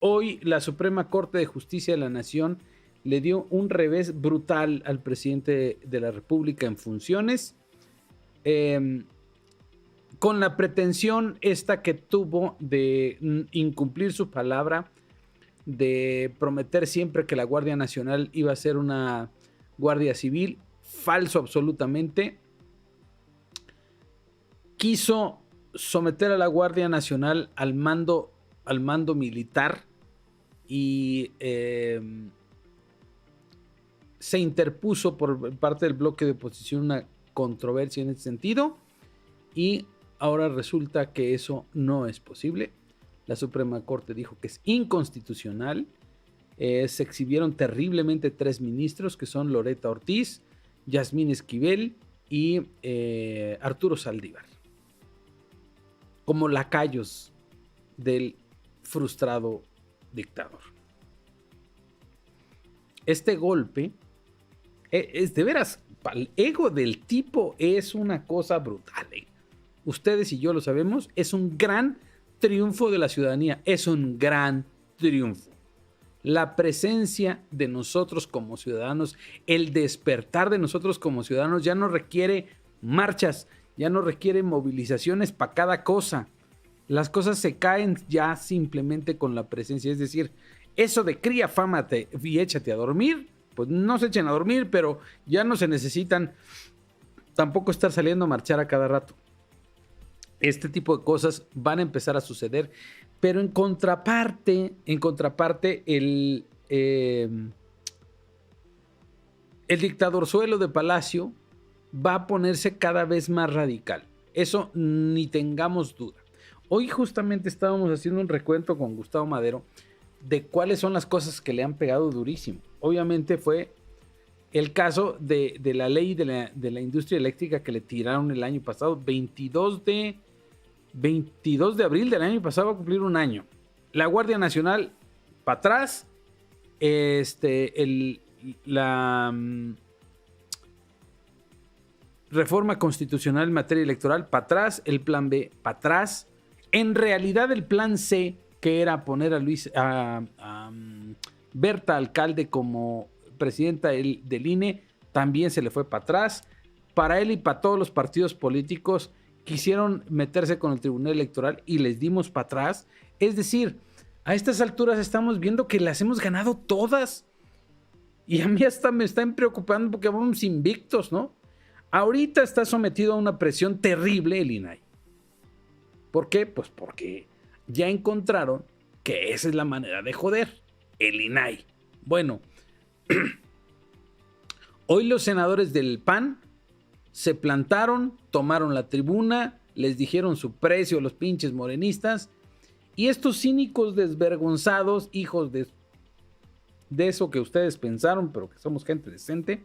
Hoy la Suprema Corte de Justicia de la Nación le dio un revés brutal al presidente de la República en funciones, em, con la pretensión esta que tuvo de incumplir su palabra, de prometer siempre que la Guardia Nacional iba a ser una guardia civil. Falso absolutamente. Quiso someter a la Guardia Nacional al mando militar y se interpuso por parte del bloque de oposición una controversia en ese sentido, y ahora resulta que eso no es posible. La Suprema Corte dijo que es inconstitucional. Se exhibieron terriblemente 3 ministros, que son Loretta Ortiz, Yasmín Esquivel y Arturo Saldívar, como lacayos del frustrado dictador. Este golpe es de veras, el ego del tipo es una cosa brutal. Ustedes y yo lo sabemos, es un gran triunfo de la ciudadanía, es un gran triunfo. La presencia de nosotros como ciudadanos, el despertar de nosotros como ciudadanos ya no requiere marchas, ya no requiere movilizaciones para cada cosa. Las cosas se caen ya simplemente con la presencia. Es decir, eso de cría, fámate y échate a dormir, pues no se echen a dormir, pero ya no se necesitan tampoco estar saliendo a marchar a cada rato. Este tipo de cosas van a empezar a suceder, pero en contraparte, el dictadorzuelo de Palacio va a ponerse cada vez más radical. Eso ni tengamos duda. Hoy justamente estábamos haciendo un recuento con Gustavo Madero de cuáles son las cosas que le han pegado durísimo. Obviamente fue el caso de la ley de la industria eléctrica que le tiraron el año pasado, 22 de abril del año pasado, va a cumplir un año. La Guardia Nacional para atrás, la reforma constitucional en materia electoral para atrás, el plan B para atrás. En realidad el plan C, que era poner a Berta Alcalde como presidenta del INE, también se le fue para atrás. Para él y para todos los partidos políticos quisieron meterse con el Tribunal Electoral y les dimos para atrás. Es decir, a estas alturas estamos viendo que las hemos ganado todas. Y a mí hasta me están preocupando porque vamos invictos, ¿no? Ahorita está sometido a una presión terrible el INAI. ¿Por qué? Pues porque ya encontraron que esa es la manera de joder, el INAI. Bueno, hoy los senadores del PAN se plantaron, tomaron la tribuna, les dijeron su precio a los pinches morenistas, y estos cínicos desvergonzados, hijos de eso que ustedes pensaron, pero que somos gente decente,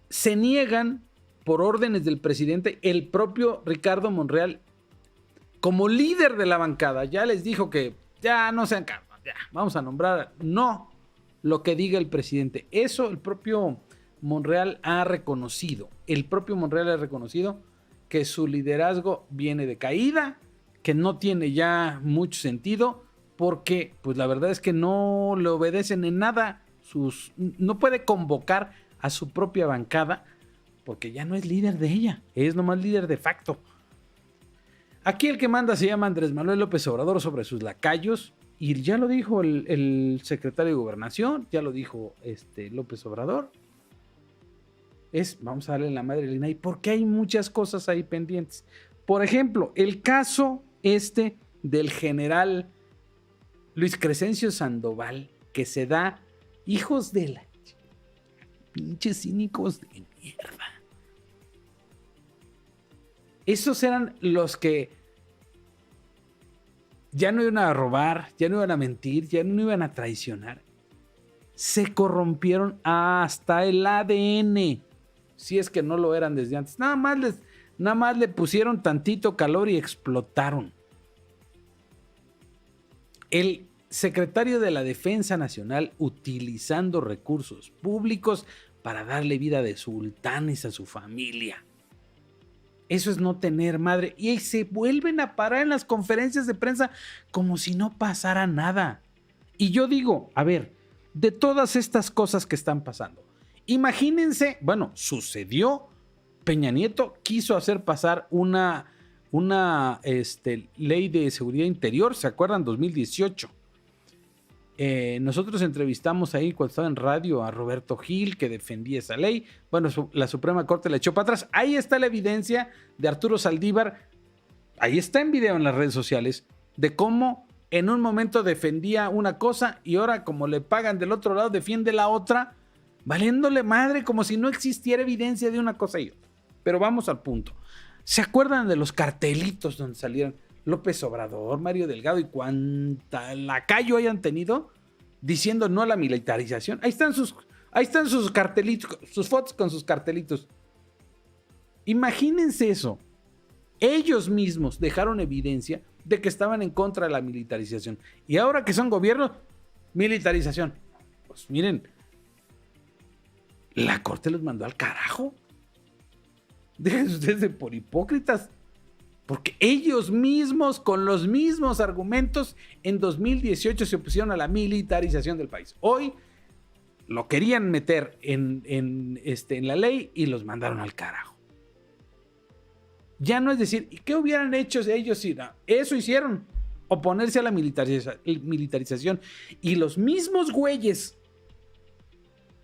se niegan por órdenes del presidente. El propio Ricardo Monreal, como líder de la bancada, ya les dijo que ya no sean cargos, ya vamos a nombrar no lo que diga el presidente. Eso el propio Monreal ha reconocido. El propio Monreal ha reconocido que su liderazgo viene de caída, que no tiene ya mucho sentido, porque pues la verdad es que no le obedecen en nada. No puede convocar a su propia bancada porque ya no es líder de ella, es nomás líder de facto. Aquí el que manda se llama Andrés Manuel López Obrador sobre sus lacayos, y ya lo dijo el secretario de Gobernación, ya lo dijo López Obrador. Vamos a darle la madre al INAI porque hay muchas cosas ahí pendientes. Por ejemplo, el caso del general Luis Crescencio Sandoval, que se da, hijos de la pinches cínicos de mierda. Esos eran los que ya no iban a robar, ya no iban a mentir, ya no iban a traicionar. Se corrompieron hasta el ADN, si es que no lo eran desde antes. Nada más le pusieron tantito calor y explotaron. El secretario de la Defensa Nacional, utilizando recursos públicos para darle vida de sultanes a su familia. Eso es no tener madre. Y se vuelven a parar en las conferencias de prensa como si no pasara nada. Y yo digo, a ver, de todas estas cosas que están pasando, imagínense, bueno, sucedió, Peña Nieto quiso hacer pasar una ley de seguridad interior, ¿se acuerdan? 2018. Nosotros entrevistamos ahí cuando estaba en radio a Roberto Gil, que defendía esa ley. Bueno, la Suprema Corte la echó para atrás. Ahí está la evidencia de Arturo Saldívar. Ahí está en video en las redes sociales de cómo en un momento defendía una cosa y ahora, como le pagan del otro lado, defiende la otra, valiéndole madre, como si no existiera evidencia de una cosa y otra. Pero vamos al punto. ¿Se acuerdan de los cartelitos donde salieron López Obrador, Mario Delgado y cuánta lacayo hayan tenido diciendo no a la militarización? Ahí están sus cartelitos, sus fotos con sus cartelitos. Imagínense eso. Ellos mismos dejaron evidencia de que estaban en contra de la militarización. Y ahora que son gobierno, militarización. Pues miren, la Corte los mandó al carajo. Déjense ustedes de por hipócritas. Porque ellos mismos, con los mismos argumentos, en 2018 se opusieron a la militarización del país. Hoy lo querían meter en la ley y los mandaron al carajo. Ya no es decir, ¿qué hubieran hecho ellos? Eso hicieron, oponerse a la militarización. Y los mismos güeyes,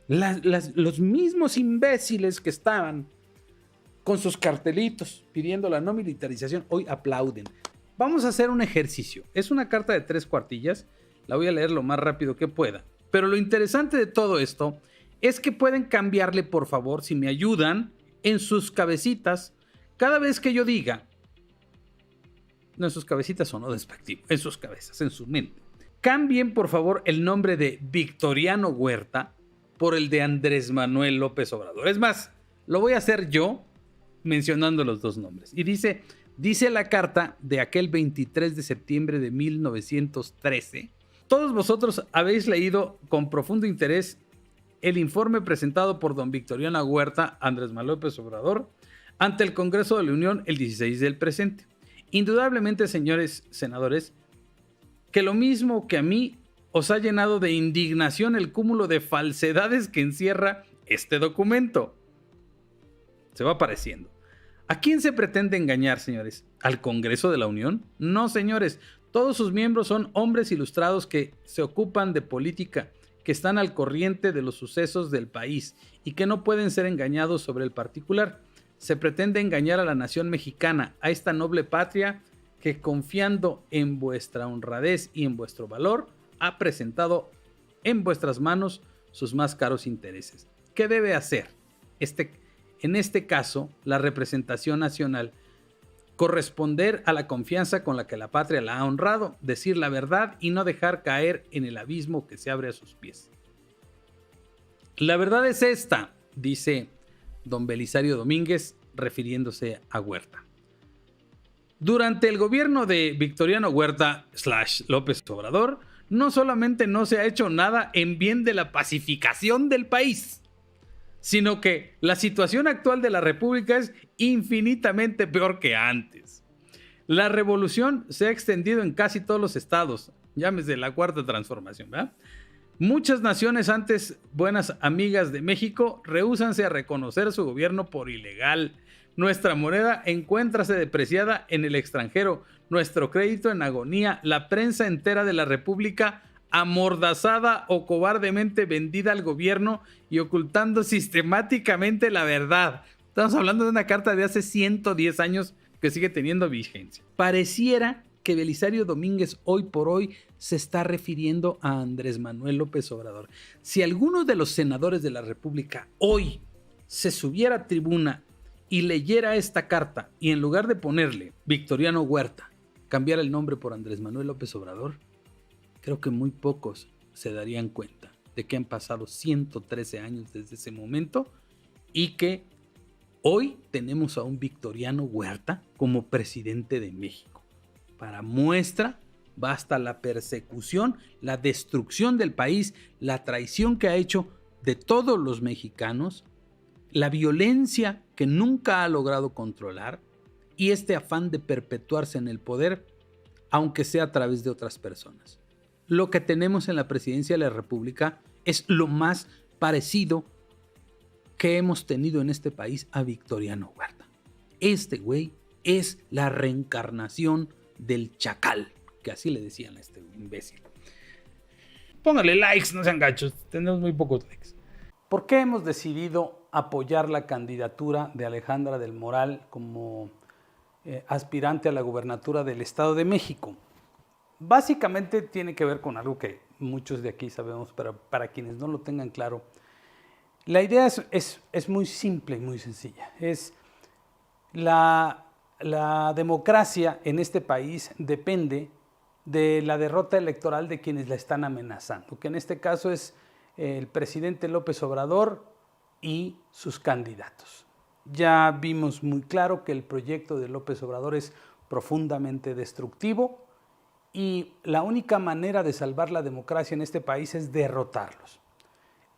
los mismos imbéciles que estaban con sus cartelitos pidiendo la no militarización, hoy aplauden. Vamos a hacer un ejercicio. Es una carta de 3 cuartillas. La voy a leer lo más rápido que pueda. Pero lo interesante de todo esto es que pueden cambiarle, por favor, si me ayudan, en sus cabecitas, cada vez que yo diga, no en sus cabecitas o no despectivo, en sus cabezas, en su mente. Cambien, por favor, el nombre de Victoriano Huerta por el de Andrés Manuel López Obrador. Es más, lo voy a hacer yo, mencionando los dos nombres. Y dice la carta de aquel 23 de septiembre de 1913. Todos vosotros habéis leído con profundo interés el informe presentado por don Victoriano Huerta, Andrés Manuel López Obrador, ante el Congreso de la Unión el 16 del presente. Indudablemente, señores senadores, que lo mismo que a mí os ha llenado de indignación el cúmulo de falsedades que encierra este documento. Se va apareciendo. ¿A quién se pretende engañar, señores? ¿Al Congreso de la Unión? No, señores. Todos sus miembros son hombres ilustrados que se ocupan de política, que están al corriente de los sucesos del país y que no pueden ser engañados sobre el particular. Se pretende engañar a la nación mexicana, a esta noble patria que, confiando en vuestra honradez y en vuestro valor, ha presentado en vuestras manos sus más caros intereses. ¿Qué debe hacer? En este caso, la representación nacional, corresponder a la confianza con la que la patria la ha honrado, decir la verdad y no dejar caer en el abismo que se abre a sus pies. La verdad es esta, dice don Belisario Domínguez, refiriéndose a Huerta. Durante el gobierno de Victoriano Huerta / López Obrador, no solamente no se ha hecho nada en bien de la pacificación del país, sino que la situación actual de la República es infinitamente peor que antes. La revolución se ha extendido en casi todos los estados, llámese la Cuarta Transformación, ¿verdad? Muchas naciones antes buenas amigas de México rehúsanse a reconocer su gobierno por ilegal. Nuestra moneda encuéntrase depreciada en el extranjero, nuestro crédito en agonía, la prensa entera de la República amordazada o cobardemente vendida al gobierno y ocultando sistemáticamente la verdad. Estamos hablando de una carta de hace 110 años que sigue teniendo vigencia. Pareciera que Belisario Domínguez hoy por hoy se está refiriendo a Andrés Manuel López Obrador. Si alguno de los senadores de la República hoy se subiera a tribuna y leyera esta carta y en lugar de ponerle Victoriano Huerta, cambiara el nombre por Andrés Manuel López Obrador, creo que muy pocos se darían cuenta de que han pasado 113 años desde ese momento y que hoy tenemos a un Victoriano Huerta como presidente de México. Para muestra, basta la persecución, la destrucción del país, la traición que ha hecho de todos los mexicanos, la violencia que nunca ha logrado controlar, y este afán de perpetuarse en el poder, aunque sea a través de otras personas. Lo que tenemos en la presidencia de la República es lo más parecido que hemos tenido en este país a Victoriano Huerta. Este güey es la reencarnación del chacal, que así le decían a este imbécil. Póngale likes, no sean gachos, tenemos muy pocos likes. ¿Por qué hemos decidido apoyar la candidatura de Alejandra del Moral como aspirante a la gubernatura del Estado de México? Básicamente tiene que ver con algo que muchos de aquí sabemos, pero para quienes no lo tengan claro, la idea es muy simple y muy sencilla. Es la democracia en este país depende de la derrota electoral de quienes la están amenazando, que en este caso es el presidente López Obrador y sus candidatos. Ya vimos muy claro que el proyecto de López Obrador es profundamente destructivo y la única manera de salvar la democracia en este país es derrotarlos.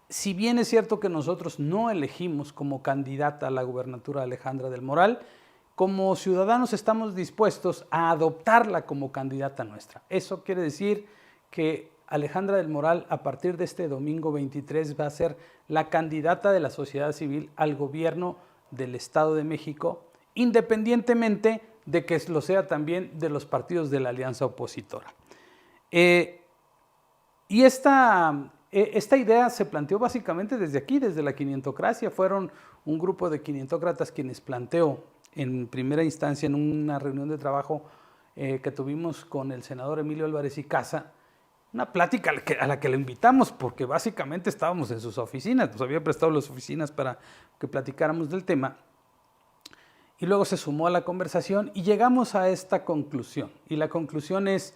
Si bien es cierto que nosotros no elegimos como candidata a la gubernatura Alejandra del Moral, como ciudadanos estamos dispuestos a adoptarla como candidata nuestra. Eso quiere decir que Alejandra del Moral, a partir de este domingo 23, va a ser la candidata de la sociedad civil al gobierno del Estado de México, independientemente de que lo sea también de los partidos de la alianza opositora. Y esta idea se planteó básicamente desde aquí, desde la quinientocracia. Fueron un grupo de quinientócratas quienes planteó en primera instancia en una reunión de trabajo que tuvimos con el senador Emilio Álvarez y Casa, una plática a la que le invitamos porque básicamente estábamos en sus oficinas, nos había prestado las oficinas para que platicáramos del tema. Y luego se sumó a la conversación y llegamos a esta conclusión. Y la conclusión es,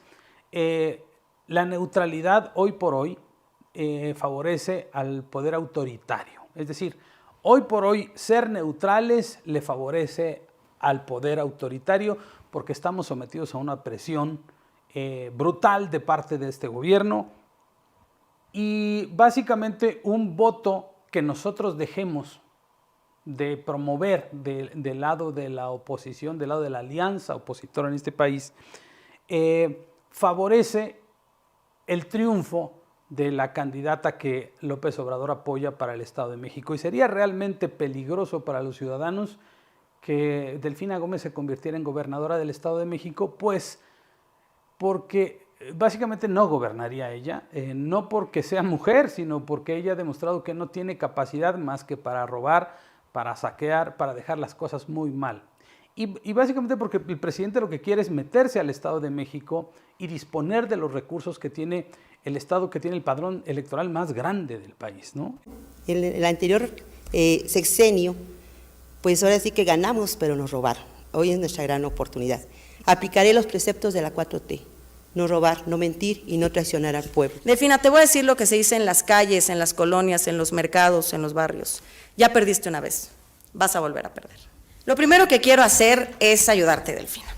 la neutralidad hoy por hoy favorece al poder autoritario. Es decir, hoy por hoy ser neutrales le favorece al poder autoritario porque estamos sometidos a una presión brutal de parte de este gobierno y básicamente un voto que nosotros dejemos de promover del lado de la oposición, del lado de la alianza opositora en este país, favorece el triunfo de la candidata que López Obrador apoya para el Estado de México. Y sería realmente peligroso para los ciudadanos que Delfina Gómez se convirtiera en gobernadora del Estado de México, pues porque básicamente no gobernaría ella, no porque sea mujer, sino porque ella ha demostrado que no tiene capacidad más que para robar, para saquear, para dejar las cosas muy mal. Y básicamente porque el presidente lo que quiere es meterse al Estado de México y disponer de los recursos que tiene el Estado, que tiene el padrón electoral más grande del país, ¿no? En el anterior sexenio, pues ahora sí que ganamos, pero nos robaron. Hoy es nuestra gran oportunidad. Aplicaré los preceptos de la 4T. No robar, no mentir y no traicionar al pueblo. Delfina, te voy a decir lo que se dice en las calles, en las colonias, en los mercados, en los barrios. Ya perdiste una vez, vas a volver a perder. Lo primero que quiero hacer es ayudarte, Delfina.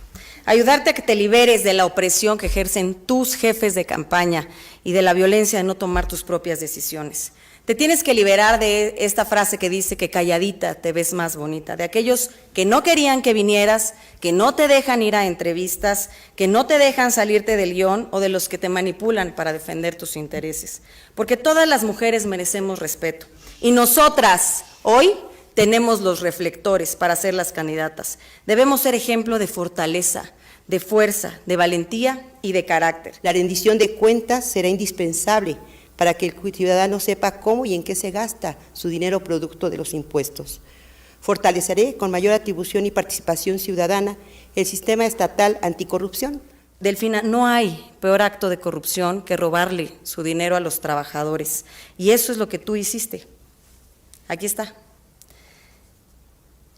Ayudarte a que te liberes de la opresión que ejercen tus jefes de campaña y de la violencia de no tomar tus propias decisiones. Te tienes que liberar de esta frase que dice que calladita te ves más bonita, de aquellos que no querían que vinieras, que no te dejan ir a entrevistas, que no te dejan salirte del guión o de los que te manipulan para defender tus intereses. Porque todas las mujeres merecemos respeto y nosotras hoy tenemos los reflectores para ser las candidatas. Debemos ser ejemplo de fortaleza, de fuerza, de valentía y de carácter. La rendición de cuentas será indispensable para que el ciudadano sepa cómo y en qué se gasta su dinero producto de los impuestos. Fortaleceré con mayor atribución y participación ciudadana el sistema estatal anticorrupción. Delfina, no hay peor acto de corrupción que robarle su dinero a los trabajadores. Y eso es lo que tú hiciste. Aquí está.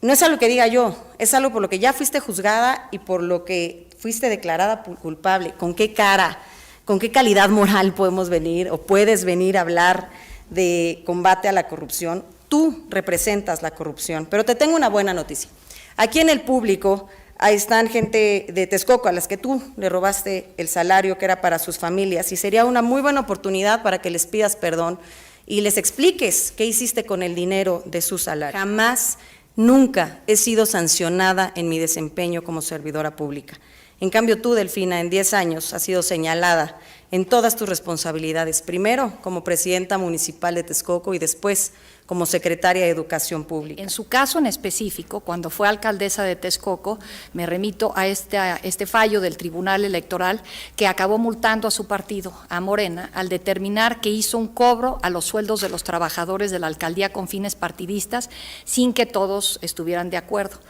No es algo que diga yo, es algo por lo que ya fuiste juzgada y por lo que fuiste declarada culpable. ¿Con qué cara, con qué calidad moral podemos venir o puedes venir a hablar de combate a la corrupción? Tú representas la corrupción, pero te tengo una buena noticia. Aquí en el público ahí están gente de Texcoco a las que tú le robaste el salario que era para sus familias y sería una muy buena oportunidad para que les pidas perdón y les expliques qué hiciste con el dinero de su salario. Jamás Nunca he sido sancionada en mi desempeño como servidora pública. En cambio, tú, Delfina, en 10 años has sido señalada en todas tus responsabilidades, primero como presidenta municipal de Texcoco y después como secretaria de Educación Pública. En su caso en específico, cuando fue alcaldesa de Texcoco, me remito a este fallo del Tribunal Electoral que acabó multando a su partido, a Morena, al determinar que hizo un cobro a los sueldos de los trabajadores de la alcaldía con fines partidistas sin que todos estuvieran de acuerdo.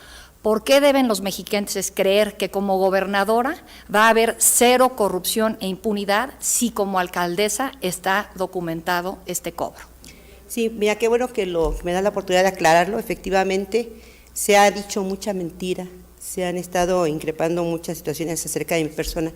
¿Por qué deben los mexiquenses creer que como gobernadora va a haber cero corrupción e impunidad si como alcaldesa está documentado este cobro? Sí, mira, qué bueno que me da la oportunidad de aclararlo. Efectivamente, se ha dicho mucha mentira, se han estado increpando muchas situaciones acerca de mi persona.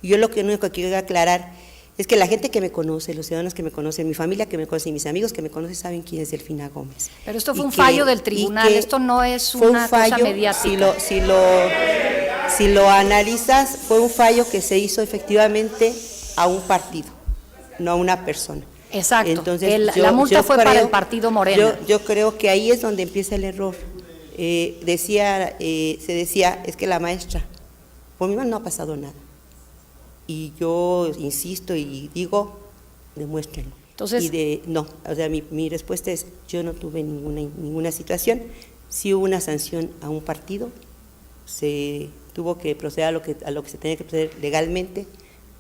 Y yo lo único que quiero aclarar es que la gente que me conoce, los ciudadanos que me conocen, mi familia que me conoce y mis amigos que me conocen saben quién es Delfina Gómez. Pero esto fue un fallo del tribunal, esto no es una cosa mediática. Si lo analizas, fue un fallo que se hizo efectivamente a un partido, no a una persona. Exacto, entonces, la multa fue para el partido Morena. Yo creo que ahí es donde empieza el error. Se decía, es que la maestra, por mi mano no ha pasado nada. Y yo insisto y digo, demuéstrenlo. Entonces, mi respuesta es, yo no tuve ninguna situación. Sí hubo una sanción a un partido, se tuvo que proceder a lo que se tenía que proceder legalmente,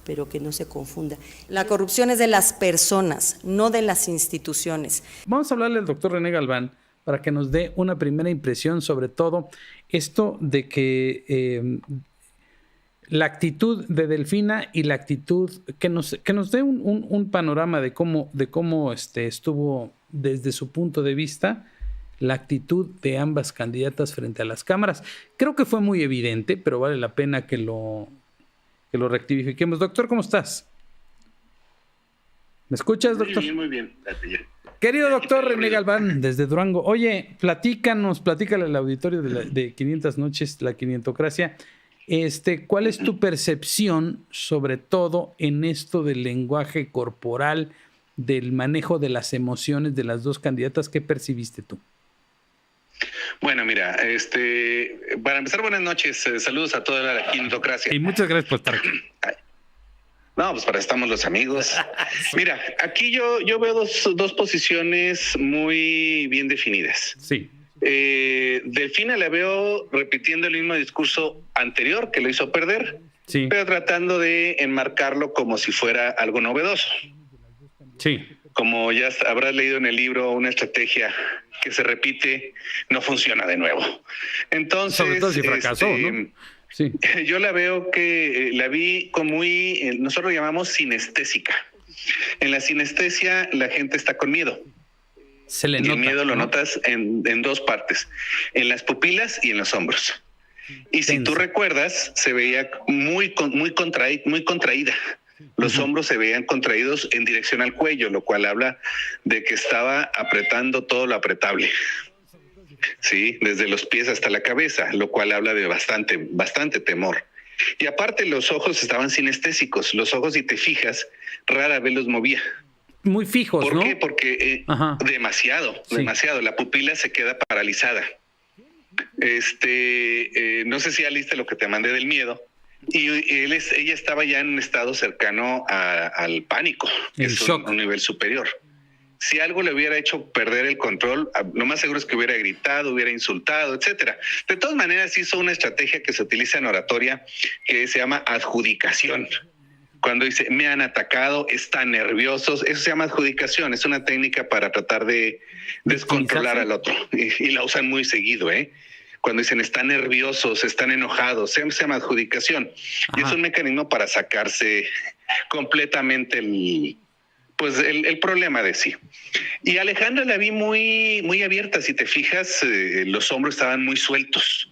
pero que no se confunda. La corrupción es de las personas, no de las instituciones. Vamos a hablarle al doctor René Galván para que nos dé una primera impresión sobre todo esto de que la actitud de Delfina y la actitud, que nos dé un panorama de cómo estuvo desde su punto de vista la actitud de ambas candidatas frente a las cámaras. Creo que fue muy evidente, pero vale la pena que lo rectifiquemos. Doctor, ¿cómo estás? ¿Me escuchas, doctor? Muy bien. Querido doctor René Galván, desde Durango. Oye, platícale al auditorio de 500 Noches, la quinientocracia. ¿Cuál es tu percepción, sobre todo en esto del lenguaje corporal, del manejo de las emociones de las dos candidatas? ¿Qué percibiste tú? Bueno, mira, para empezar, buenas noches, saludos a toda la quintocracia. Y muchas gracias por estar aquí. No, pues para eso estamos los amigos. Mira, aquí yo veo dos posiciones muy bien definidas. Sí. Delfina la veo repitiendo el mismo discurso anterior que lo hizo perder, sí, pero tratando de enmarcarlo como si fuera algo novedoso. Sí. Como ya habrás leído en el libro, una estrategia que se repite no funciona de nuevo. Entonces, sobre todo si fracasó, ¿no? Sí. Yo la veo que la vi como muy, nosotros lo llamamos sinestésica. En la sinestesia la gente está con miedo. Se le y nota, el miedo lo ¿no? notas en dos partes, en las pupilas y en los hombros. Y si tú recuerdas, se veía muy contraída. Los hombros se veían contraídos en dirección al cuello, lo cual habla de que estaba apretando todo lo apretable. Sí, desde los pies hasta la cabeza, lo cual habla de bastante temor. Y aparte los ojos estaban sinestésicos. Los ojos, si te fijas, rara vez los movía. Muy fijos, ¿Por ¿no? qué? Porque demasiado. La pupila se queda paralizada. No sé si ya leíste lo que te mandé del miedo. Y ella estaba ya en un estado cercano al pánico, que es un nivel superior. Si algo le hubiera hecho perder el control, lo más seguro es que hubiera gritado, hubiera insultado, etcétera. De todas maneras, hizo una estrategia que se utiliza en oratoria que se llama adjudicación. Cuando dice, me han atacado, están nerviosos, eso se llama adjudicación. Es una técnica para tratar de descontrolar al otro. Y la usan muy seguido, Cuando dicen, están nerviosos, están enojados, se llama adjudicación. Ajá. Y es un mecanismo para sacarse completamente el problema de sí. Y Alejandra la vi muy abierta, si te fijas, los hombros estaban muy sueltos.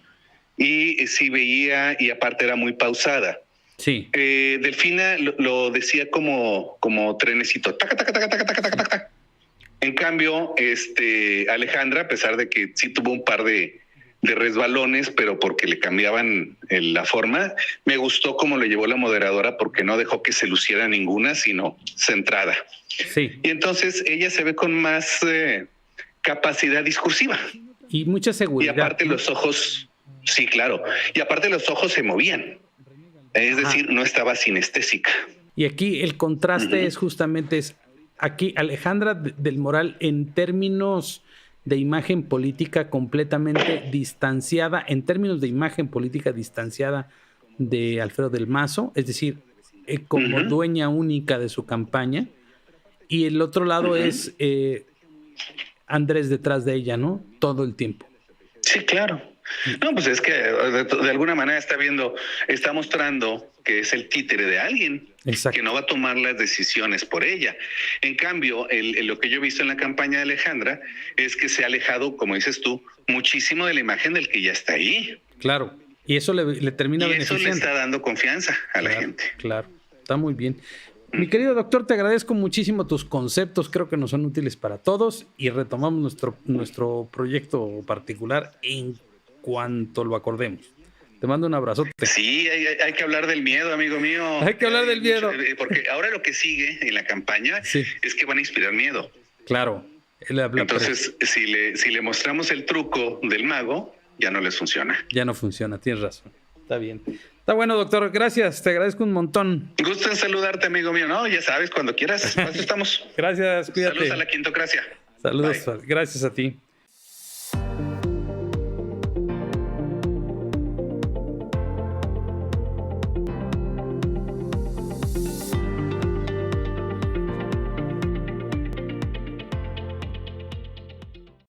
Y sí veía, y aparte era muy pausada. Sí. Delfina lo decía como trenecito. Taca, taca, taca, taca, taca, taca, taca. En cambio, Alejandra, a pesar de que sí tuvo un par de resbalones, pero porque le cambiaban la forma, me gustó cómo lo llevó la moderadora porque no dejó que se luciera ninguna, sino centrada. Sí. Y entonces ella se ve con más capacidad discursiva. Y mucha seguridad. Y aparte los ojos, sí, claro. Y aparte los ojos se movían. Es decir, no estaba sinestésica. Y aquí el contraste es justamente aquí Alejandra del Moral en términos de imagen política completamente distanciada, de Alfredo del Mazo, es decir, como dueña única de su campaña. Y el otro lado es Andrés detrás de ella, ¿no? Todo el tiempo. Sí, claro. No, pues es que de alguna manera está mostrando que es el títere de alguien. Exacto. Que no va a tomar las decisiones por ella. En cambio, lo que yo he visto en la campaña de Alejandra es que se ha alejado, como dices tú, muchísimo de la imagen del que ya está ahí. Claro, y eso le termina beneficiando. Y eso le está dando confianza a la gente. Claro, está muy bien. Mi querido doctor, te agradezco muchísimo tus conceptos, creo que nos son útiles para todos y retomamos nuestro proyecto particular en cuanto lo acordemos. Te mando un abrazote. Sí, hay que hablar del miedo, amigo mío. Hay que hablar del miedo. Porque ahora lo que sigue en la campaña es que van a inspirar miedo. Claro. Entonces, si le mostramos el truco del mago, ya no les funciona. Ya no funciona, tienes razón. Está bien. Está bueno, doctor. Gracias. Te agradezco un montón. Gusto en saludarte, amigo mío. No, ya sabes, cuando quieras. Estamos. Gracias. Cuídate. Saludos a la quintocracia. Saludos. Bye. Gracias a ti.